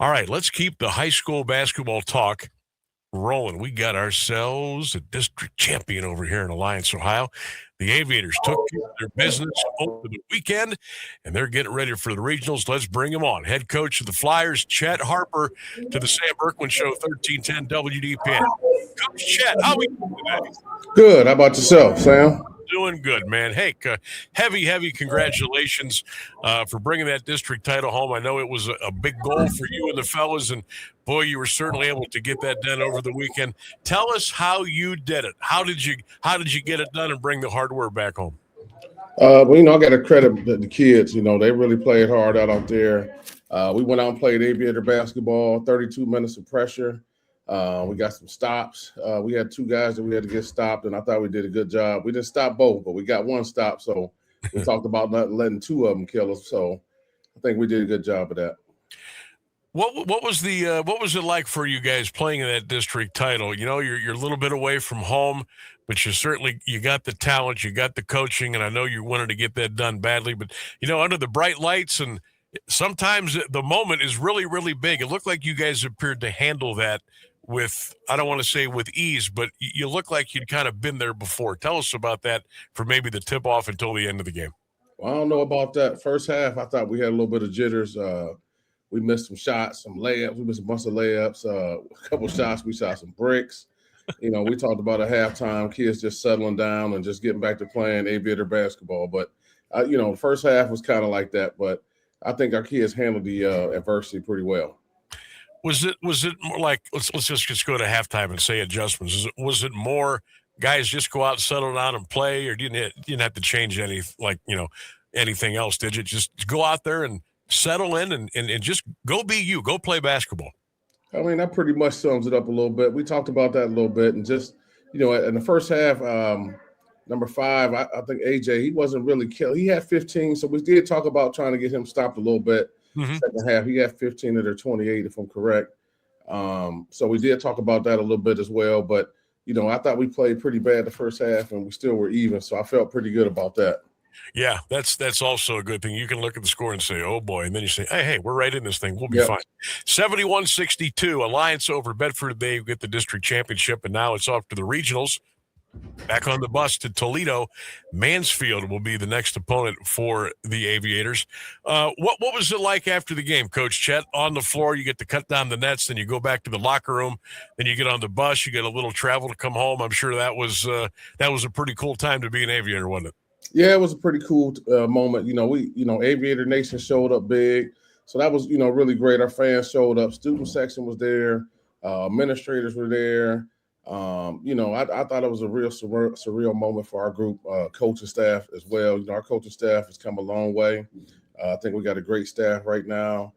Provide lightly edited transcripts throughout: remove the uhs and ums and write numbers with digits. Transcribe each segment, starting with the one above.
All right, let's keep the high school basketball talk rolling. We got ourselves a district champion over here in Alliance, Ohio. The Aviators took care of their business over the weekend, and they're getting ready for the regionals. Let's bring him on. Head coach of the Flyers, Chet Harper, to the Sam Bourquin Show, 1310 WDPN. Coach Chet, how are we doing today? Good. How about yourself, Sam? Doing good, man. Hey, heavy congratulations for bringing that district title home. I know it was a big goal for you and the fellas, and boy, you were certainly able to get that done over the weekend. Tell us how you did it. How did you get it done and bring the hardware back home? Well, I got to credit the kids. They really played hard out there. We went out and played aviator basketball, 32 minutes of pressure. We got some stops. We had two guys that we had to get stopped, and I thought we did a good job. We didn't stop both, but we got one stop. So we talked about not letting two of them kill us. So I think we did a good job of that. What was it like for you guys playing in that district title? You're a little bit away from home, but you got the talent, you got the coaching, and I know you wanted to get that done badly. But under the bright lights, and sometimes the moment is really, really big. It looked like you guys appeared to handle that with, I don't want to say with ease, but you look like you'd kind of been there before. Tell us about that for maybe the tip off until the end of the game. Well, I don't know about that. First half, I thought we had a little bit of jitters. We missed some shots, some layups. We missed a bunch of layups, a couple shots. We shot some bricks. We talked about at halftime, kids just settling down and just getting back to playing aviator basketball. But, the first half was kind of like that. But I think our kids handled the adversity pretty well. Was it more like, let's just go to halftime and say adjustments? Was it more guys just go out, settle down, and play, or didn't have to change anything else? Did you just go out there and settle in and just go be you, go play basketball? I mean, that pretty much sums it up a little bit. We talked about that a little bit, and just in the first half, number 5, I think AJ, he wasn't really killed. He had 15, so we did talk about trying to get him stopped a little bit. Mm-hmm. Second half, he had 15 of their 28, if I'm correct. So we did talk about that a little bit as well. But I thought we played pretty bad the first half, and we still were even. So I felt pretty good about that. Yeah, that's also a good thing. You can look at the score and say, oh, boy, and then you say, hey, we're right in this thing. We'll be fine. 71-62, Alliance over Bedford. They get the district championship, and now it's off to the regionals. Back on the bus to Toledo. Mansfield will be the next opponent for the Aviators. What was it like after the game, Coach Chet? On the floor, you get to cut down the nets, then you go back to the locker room, then you get on the bus, you get a little travel to come home. I'm sure that was a pretty cool time to be an Aviator, wasn't it? Yeah, it was a pretty cool moment. Aviator Nation showed up big. So that was, really great. Our fans showed up. Student section was there. Administrators were there. I thought it was a real surreal moment for our group, coaching staff as well. Our coaching staff has come a long way. I think we got a great staff right now.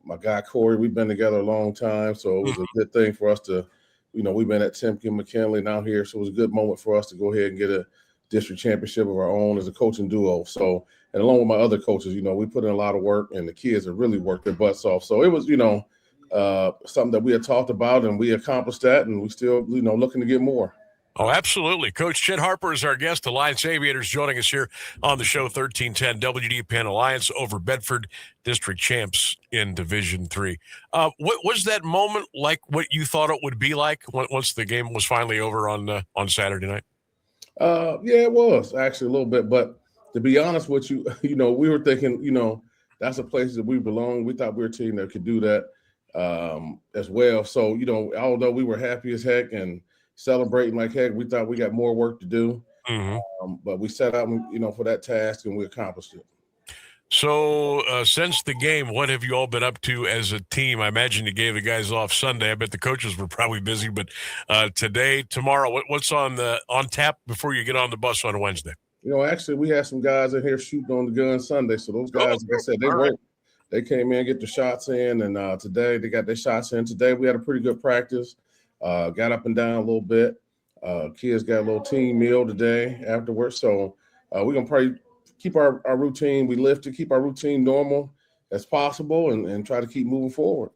My guy, Corey, we've been together a long time. So it was a good thing for us to, we've been at Timken, McKinley now here. So it was a good moment for us to go ahead and get a district championship of our own as a coaching duo. So, and along with my other coaches, we put in a lot of work, and the kids have really worked their butts off. So it was, something that we had talked about, and we accomplished that, and we still, looking to get more. Oh, absolutely. Coach Chet Harper is our guest. Alliance Aviators joining us here on the show, 1310 WDPN. Alliance over Bedford, district champs in Division III. What was that moment like, what you thought it would be like once the game was finally over on Saturday night? Yeah, it was actually a little bit, but to be honest with you, we were thinking, that's a place that we belong. We thought we were a team that could do that as well. So, although we were happy as heck and celebrating like heck, we thought we got more work to do. Mm-hmm. But we set out, for that task, and we accomplished it. So since the game, what have you all been up to as a team? I imagine you gave the guys off Sunday. I bet the coaches were probably busy, but today, tomorrow, what's on tap before you get on the bus on Wednesday? Actually, we had some guys in here shooting on the gun Sunday. So those guys, like I said, they worked. They came in, get the shots in, and today they got their shots in. Today we had a pretty good practice. Got up and down a little bit. Kids got a little team meal today afterwards. So we're going to probably keep our routine. We live to keep our routine normal as possible and try to keep moving forward.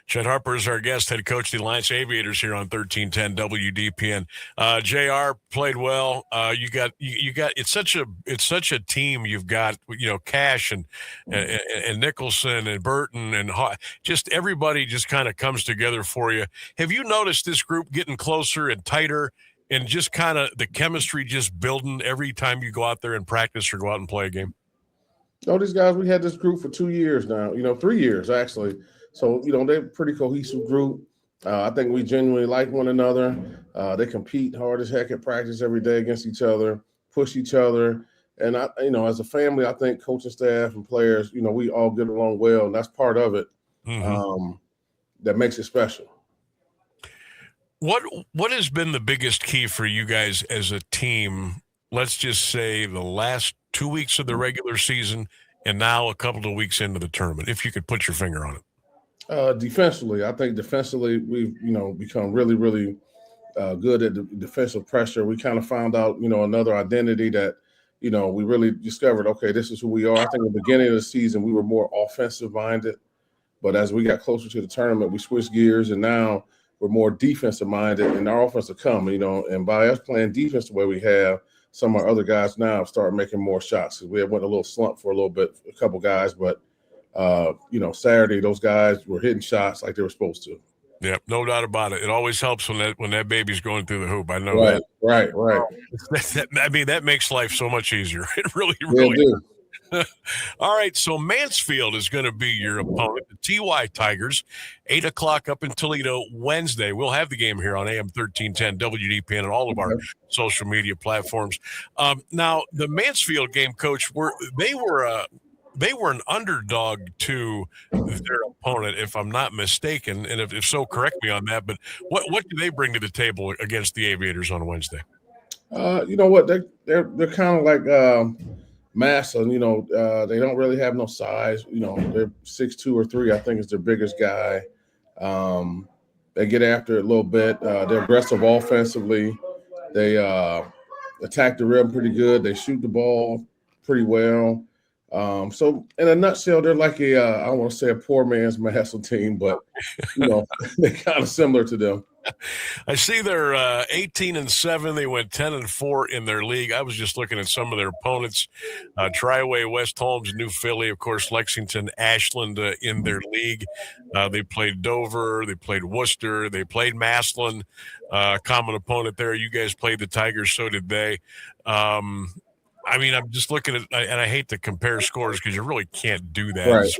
Chet Harper is our guest, head coach of the Alliance Aviators here on 1310 WDPN. JR played well. You got it's such a team. You've got Cash and Nicholson and Burton and just everybody just kind of comes together for you. Have you noticed this group getting closer and tighter and just kind of the chemistry just building every time you go out there and practice or go out and play a game? No, these guys, we had this group for 2 years now, 3 years actually. So, they're a pretty cohesive group. I think we genuinely like one another. They compete hard as heck at practice every day against each other, push each other. And, as a family, I think coaching staff and players, we all get along well. And that's part of it that makes it special. What has been the biggest key for you guys as a team, let's just say the last 2 weeks of the regular season and now a couple of weeks into the tournament, if you could put your finger on it? Defensively, I think defensively we've, become really, really good at the defensive pressure. We kind of found out, another identity that, we really discovered, okay, this is who we are. I think at the beginning of the season, we were more offensive minded, but as we got closer to the tournament, we switched gears and now we're more defensive minded and our offense will come, and by us playing defense the way we have, some of our other guys now have started making more shots. We went a little slump for a little bit, a couple guys, but Saturday those guys were hitting shots like they were supposed to. Yep, no doubt about it. It always helps when that baby's going through the hoop. I know right, that. Right. That makes life so much easier. It really does. All right, so Mansfield is going to be your opponent, the TY Tigers, 8 o'clock up in Toledo Wednesday. We'll have the game here on AM 1310 WDPN and all of our social media platforms. Now, the Mansfield game, Coach, they were an underdog to their opponent, if I'm not mistaken, and if so, correct me on that. But what do they bring to the table against the Aviators on Wednesday? You know what? They're kind of like Massa. They don't really have no size. They're 6'2" or 3. I think is their biggest guy. They get after it a little bit. They're aggressive offensively. They attack the rim pretty good. They shoot the ball pretty well. So in a nutshell, they're like I don't want to say a poor man's Massa team, but they're kind of similar to them. I see they're 18-7. They went 10-4 in their league. I was just looking at some of their opponents: Triway, West Holmes, New Philly, of course, Lexington, Ashland in their league. They played Dover, they played Worcester, they played Massillon, common opponent there. You guys played the Tigers, so did they. I'm just looking at, and I hate to compare scores because you really can't do that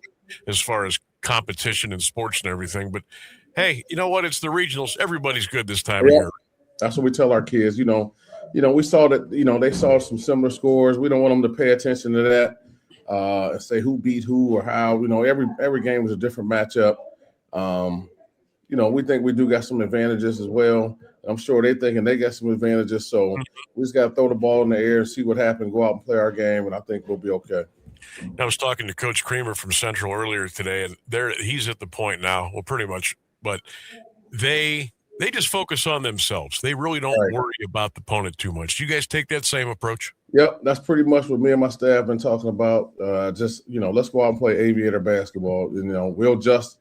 as far as competition in sports and everything. But hey, you know what? It's the regionals. Everybody's good this time of year. That's what we tell our kids. We saw that, they saw some similar scores. We don't want them to pay attention to that and say who beat who or how. Every game was a different matchup. We think we do got some advantages as well. I'm sure they're thinking they got some advantages. So we just got to throw the ball in the air and see what happens, go out and play our game, and I think we'll be okay. I was talking to Coach Creamer from Central earlier today, and he's at the point now, well, pretty much, but they just focus on themselves. They really don't worry about the opponent too much. Do you guys take that same approach? Yep, that's pretty much what me and my staff have been talking about. Let's go out and play Aviator basketball. We'll adjust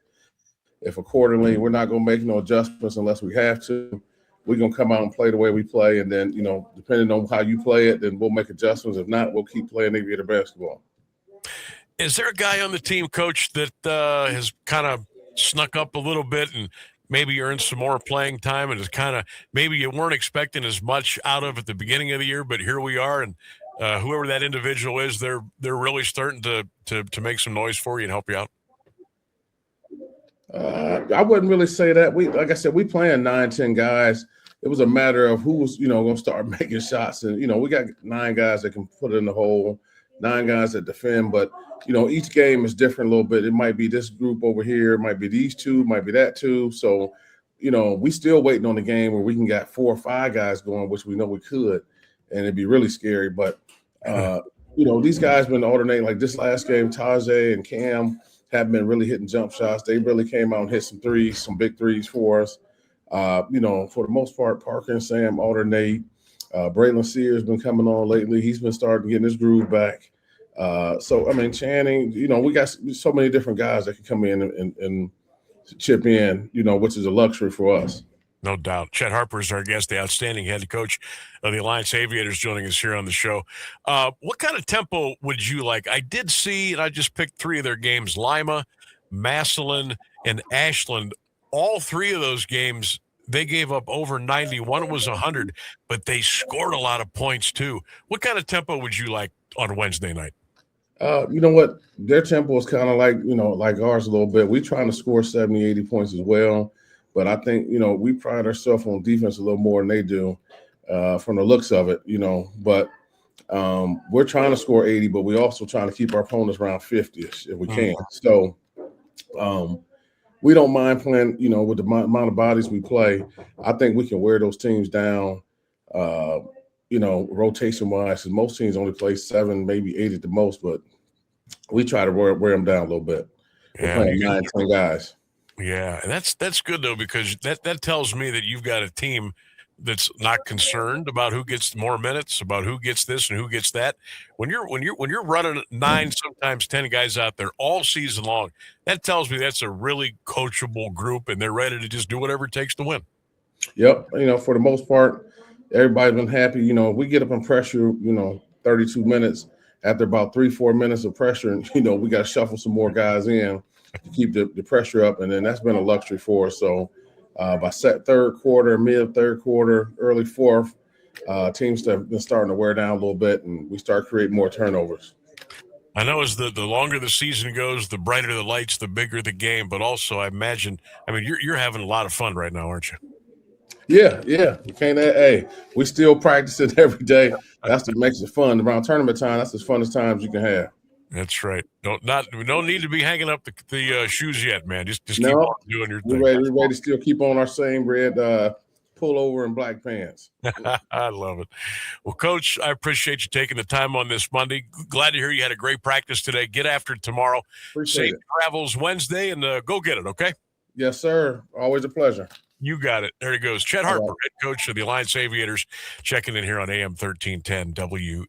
if accordingly. We're not going to make no adjustments unless we have to. We're going to come out and play the way we play, and then, depending on how you play it, then we'll make adjustments. If not, we'll keep playing Aviator basketball. Is there a guy on the team, Coach, that has kind of snuck up a little bit and maybe earned some more playing time and is kind of maybe you weren't expecting as much out of at the beginning of the year, but here we are, and whoever that individual is, they're really starting to make some noise for you and help you out? I wouldn't really say that. Like I said, we playing 9-10 guys. It was a matter of who was, going to start making shots. And, we got 9 guys that can put it in the hole, 9 guys that defend. But, each game is different a little bit. It might be this group over here. It might be these 2, might be that 2. So, we still waiting on the game where we can get 4 or 5 guys going, which we know we could. And it'd be really scary. But, these guys been alternating. Like this last game, Tajay and Cam have been really hitting jump shots. They really came out and hit some threes, some big threes for us. For the most part, Parker and Sam alternate. Braylon Sears been coming on lately. He's been starting getting his groove back. Channing, we got so many different guys that can come in and chip in, which is a luxury for us. No doubt. Chet Harper is our guest, the outstanding head coach of the Alliance Aviators, joining us here on the show. What kind of tempo would you like? I did see, and I just picked 3 of their games, Lima, Massillon, and Ashland. All 3 of those games, they gave up over 90. One was 100, but they scored a lot of points too. What kind of tempo would you like on Wednesday night? You know what? Their tempo is kind of like ours a little bit. We're trying to score 70, 80 points as well. But I think, we pride ourselves on defense a little more than they do from the looks of it, But we're trying to score 80, but we're also trying to keep our opponents around 50-ish if we can. So we don't mind playing, with the amount of bodies we play. I think we can wear those teams down, rotation-wise. Because most teams only play 7, maybe 8 at the most, but we try to wear them down a little bit. We're playing 9, 10 guys. Yeah, and that's good though, because that tells me that you've got a team that's not concerned about who gets more minutes, about who gets this and who gets that. When you're running 9, sometimes 10 guys out there all season long, that tells me that's a really coachable group, and they're ready to just do whatever it takes to win. Yep, for the most part, everybody's been happy. We get up in pressure, 32 minutes. After about 3-4 minutes of pressure, and we got to shuffle some more guys in to keep the pressure up, and then that's been a luxury for us. So by third quarter, mid third quarter, early fourth, teams have been starting to wear down a little bit, and we start creating more turnovers. I know as the longer the season goes, the brighter the lights, the bigger the game. But also, I mean, you're having a lot of fun right now, aren't you? Yeah. You can't. Hey, we still practicing every day. That's what makes it fun. Around tournament time, that's as fun as times you can have. That's right. No need to be hanging up the shoes yet, man. Just keep on doing your thing. We're ready to still keep on our same red pullover and black pants. I love it. Well, Coach, I appreciate you taking the time on this Monday. Glad to hear you had a great practice today. Get after it tomorrow. Appreciate Safe travels Wednesday, and go get it, okay? Yes, sir. Always a pleasure. You got it. There he goes. Chet Harper, head coach of the Alliance Aviators, checking in here on AM 1310 WABC.